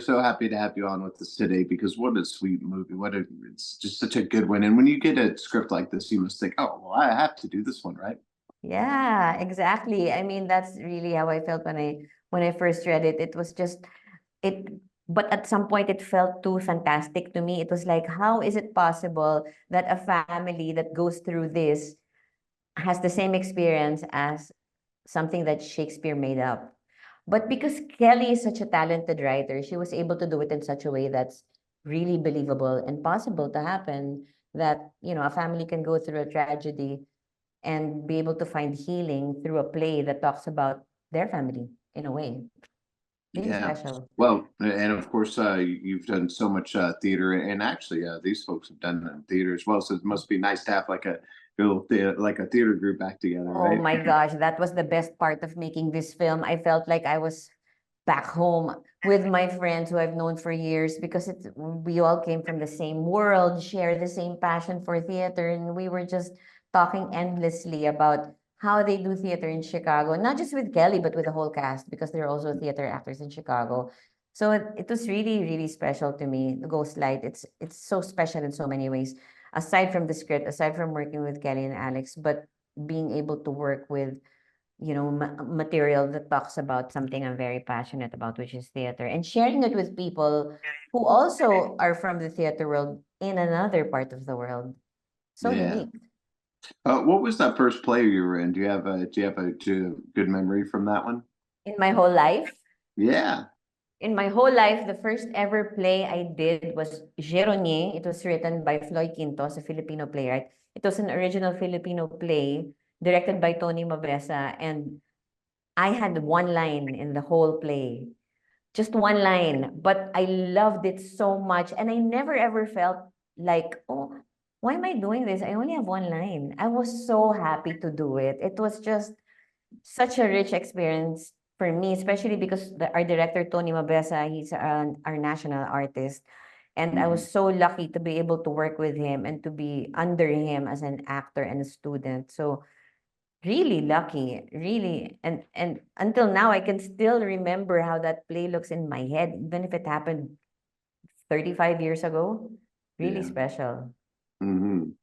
so happy to have you on with us today because what a sweet movie. It's just such a good one. And when you get a script like this, you must think, oh, well, I have to do this one, right? Yeah, exactly. I mean, that's really how I felt when I first read it. It was just it, but at some point it felt too fantastic to me. It was like, how is it possible that a family that goes through this has the same experience as something that Shakespeare made up? But because Kelly is such a talented writer, she was able to do it in such a way that's really believable and possible to happen, that, a family can go through a tragedy and be able to find healing through a play that talks about their family in a way. Really Yeah. special. Well, and of course, you've done so much theater, and actually, these folks have done theater as well. So it must be nice to have like a like a theater group back together, Oh right? my gosh, that was the best part of making this film. I felt like I was back home with my friends who I've known for years, because we all came from the same world, share the same passion for theater, and we were just talking endlessly about how they do theater in Chicago, not just with Kelly, but with the whole cast, because they're also theater actors in Chicago. So it was really, really special to me. The Ghost Light, it's so special in so many ways. Aside from the script, aside from working with Kelly and Alex, but being able to work with, material that talks about something I'm very passionate about, which is theater, and sharing it with people who also are from the theater world in another part of the world. So Yeah. unique. What was that first play you were in? Do you have a good memory from that one? In my whole life, Yeah. the first ever play I did was Géronnier. It was written by Floyd Quintos, a Filipino playwright. It was an original Filipino play directed by Tony Mabesa, and I had one line in the whole play. Just one line, but I loved it so much. And I never ever felt like, oh, why am I doing this? I only have one line. I was so happy to do it. It was just such a rich experience for me, especially because our director, Tony Mabesa, he's our national artist. And I Mhm. was so lucky to be able to work with him and to be under him as an actor and a student. So really lucky, really. And until now, I can still remember how that play looks in my head, even if it happened 35 years ago. Really Yeah. special. hmm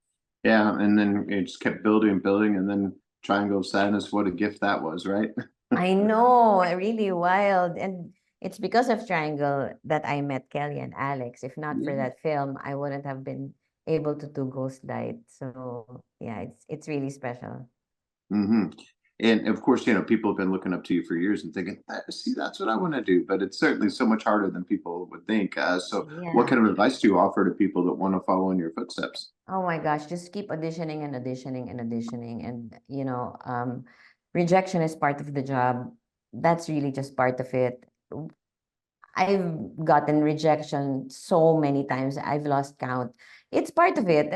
Yeah, and then it just kept building and building, and then Triangle of Sadness, what a gift that was, right? I know, really wild. And it's because of Triangle that I met Kelly and Alex. If not for Yeah. that film, I wouldn't have been able to do Ghost Light. So yeah, it's really special. hmm And of course, people have been looking up to you for years and thinking, see, that's what I want to do. But it's certainly so much harder than people would think. So, what Yeah. kind of advice do you offer to people that want to follow in your footsteps? Oh my gosh, just keep auditioning and auditioning and auditioning. And, rejection is part of the job. That's really just part of it. I've gotten rejection so many times. I've lost count. It's part of it.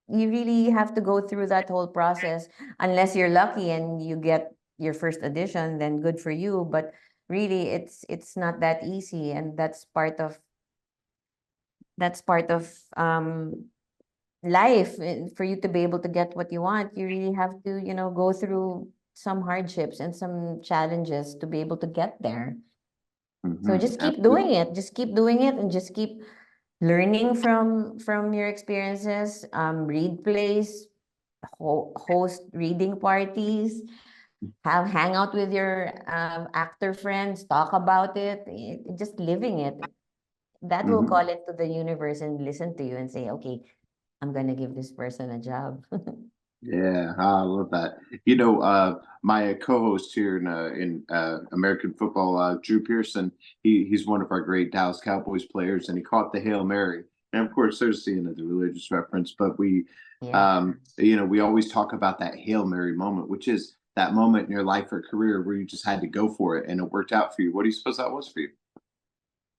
You really have to go through that whole process. Unless you're lucky and you get your first audition, then good for you. But really, it's not that easy, and that's part of life. For you to be able to get what you want, you really have to, go through some hardships and some challenges to be able to get there. So just keep Absolutely. doing it. Just keep doing it, and just keep learning from your experiences. Read plays, host reading parties, hang out with your actor friends, talk about it, just living it. That will hmm call it to the universe and listen to you and say, okay, I'm gonna give this person a job. Yeah, I love that. My co-host here in American football, Drew Pearson, he's one of our great Dallas Cowboys players, and he caught the Hail Mary. And of course, there's the religious reference, but Yeah. we always talk about that Hail Mary moment, which is that moment in your life or career where you just had to go for it and it worked out for you. What do you suppose that was for you?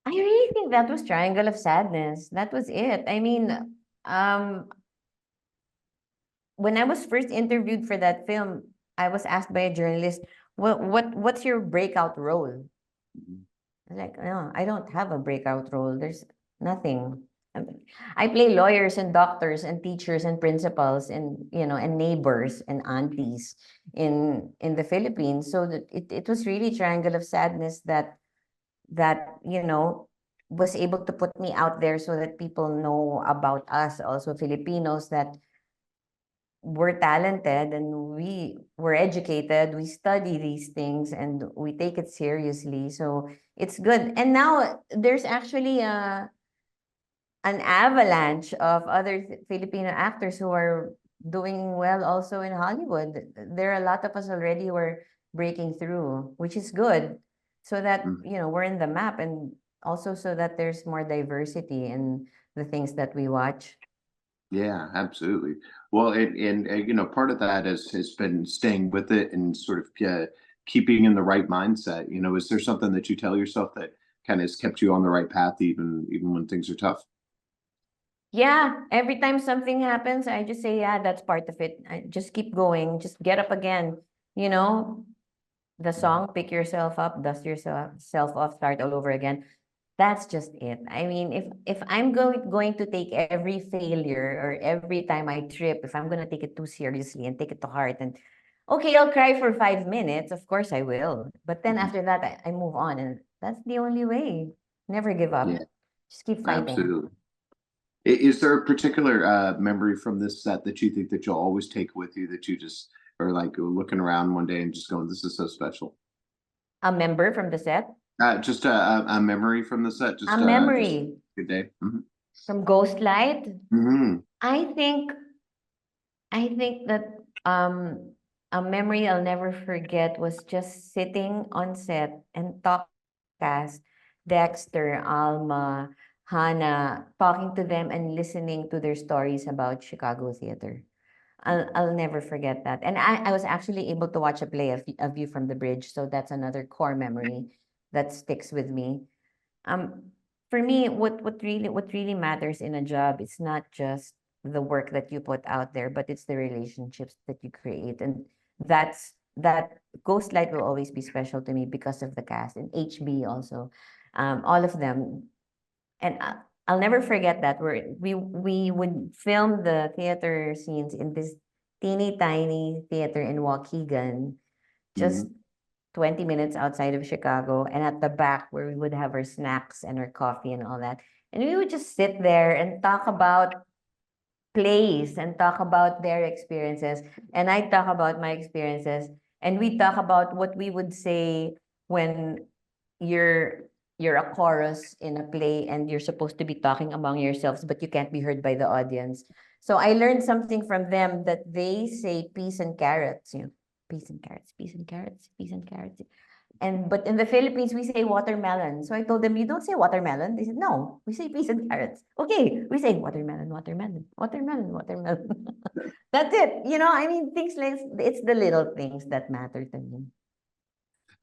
I really think that was Triangle of Sadness. That was it. I mean, um, when I was first interviewed for that film, I was asked by a journalist, what's your breakout role? I was like, no, I don't have a breakout role. There's nothing. I play lawyers and doctors and teachers and principals and, and neighbors and aunties in the Philippines. So that it was really Triangle of Sadness that that, was able to put me out there so that people know about us, also Filipinos, that we're talented and we're educated, we study these things and we take it seriously. So it's good. And now there's actually an avalanche of other Filipino actors who are doing well also in Hollywood. There are a lot of us already who are breaking through, which is good. So that, Mm. we're in the map, and also so that there's more diversity in the things that we watch. Yeah, absolutely. Well, part of that has been staying with it and sort of keeping in the right mindset. Is there something that you tell yourself that kind of has kept you on the right path, even when things are tough? Yeah, every time something happens, I just say, yeah, that's part of it. I just keep going, just get up again. You know, the Mhm. song, pick yourself up, dust yourself self off, start all over again. That's just it. I mean, if I'm going to take every failure or every time I trip, if I'm gonna take it too seriously and take it to heart, and okay, I'll cry for 5 minutes, of course I will. But then Mhm. after that, I move on, and that's the only way. Never give Yeah, up. Just keep fighting. absolutely. Is there a particular memory from this set that you think that you'll always take with you that you just are like looking around one day and just going, "This is so special." A member from the set, Just a memory from the set, a just memory good day. from Ghostlight. Hmm. I think I think that a memory I'll never forget was just sitting on set and talking to the cast, Dexter, Alma, Hannah, talking to them and listening to their stories about Chicago theater. I'll never forget that. And I was actually able to watch a play of A View from the Bridge, so that's another core memory that sticks with me. Um, for me, what really matters in a job is not just the work that you put out there, but it's the relationships that you create, and that Ghostlight will always be special to me because of the cast, and HB also, all of them, and I'll never forget that we would film the theater scenes in this teeny tiny theater in Waukegan, just Hmm. 20 minutes outside of Chicago, and at the back where we would have our snacks and our coffee and all that. And we would just sit there and talk about plays and talk about their experiences. And I talk about my experiences. And we talk about what we would say when you're you're a chorus in a play and you're supposed to be talking among yourselves, but you can't be heard by the audience. So I learned something from them that they say peas and carrots, peas and carrots, peas and carrots, peas and carrots. But in the Philippines, we say watermelon. So I told them, you don't say watermelon. They said, no, we say peas and carrots. Okay, we say watermelon, watermelon, watermelon, watermelon. That's it. I mean, things like it's the little things that matter to me.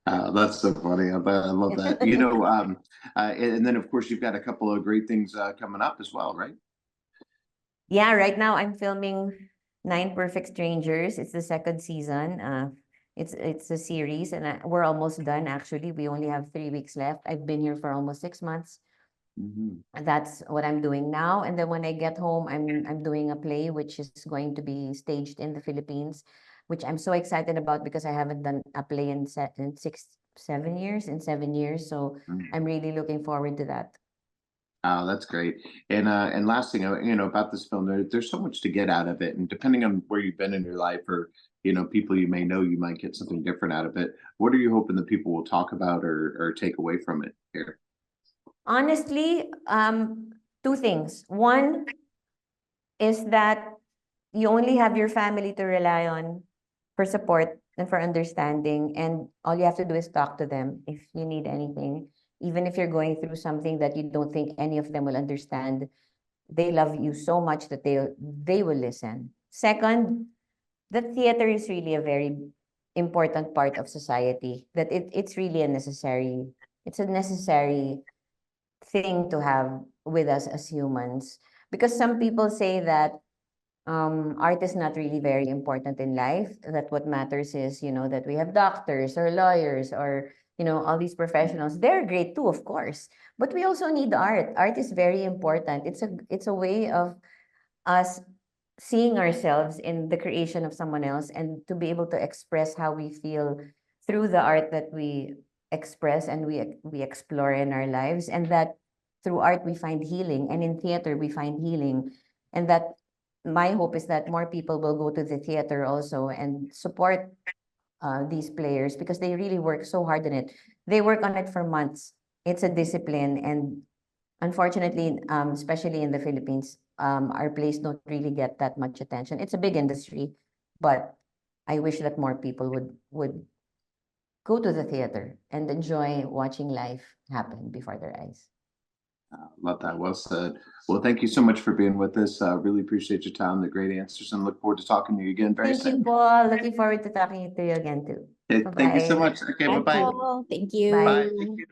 That's so funny. I love that. And then of course you've got a couple of great things coming up as well, right? Yeah, right now I'm filming Nine Perfect Strangers. It's the second season. It's a series, and we're almost done. Actually, we only have 3 weeks left. I've been here for almost 6 months. Hmm. And that's what I'm doing now. And then when I get home, I'm doing a play which is going to be staged in the Philippines, which I'm so excited about because I haven't done a play in 7 years. So I'm really looking forward to that. Oh, that's great. And last thing, about this film, there's so much to get out of it, and depending on where you've been in your life, or people you may know, you might get something different out of it. What are you hoping that people will talk about or take away from it here? Honestly, two things. One is that you only have your family to rely on for support and for understanding. And all you have to do is talk to them if you need anything. Even if you're going through something that you don't think any of them will understand, they love you so much that they will listen. Second, the theater is really a very important part of society. That it's really it's a necessary thing to have with us as humans. Because some people say that art is not really very important in life. That what matters is, that we have doctors or lawyers or, all these professionals. They're great too, of course. But we also need art. Art is very important. It's a way of us seeing ourselves in the creation of someone else and to be able to express how we feel through the art that we express and we explore in our lives, and that through art we find healing, and in theater we find healing, and that my hope is that more people will go to the theater also and support these players because they really work so hard on it. They work on it for months. It's a discipline, and unfortunately, especially in the Philippines, our plays don't really get that much attention. It's a big industry, but I wish that more people would go to the theater and enjoy watching life happen before their eyes. Love that. Well said. Well, thank you so much for being with us. Really appreciate your time, the great answers, and look forward to talking to you again very Thank you, soon. Paul. Looking forward to talking to you again too. Okay, thank you so Bye-bye. much. Okay, Bye, Thank bye-bye. you. Paul. Thank Bye. Bye. you. Thank you.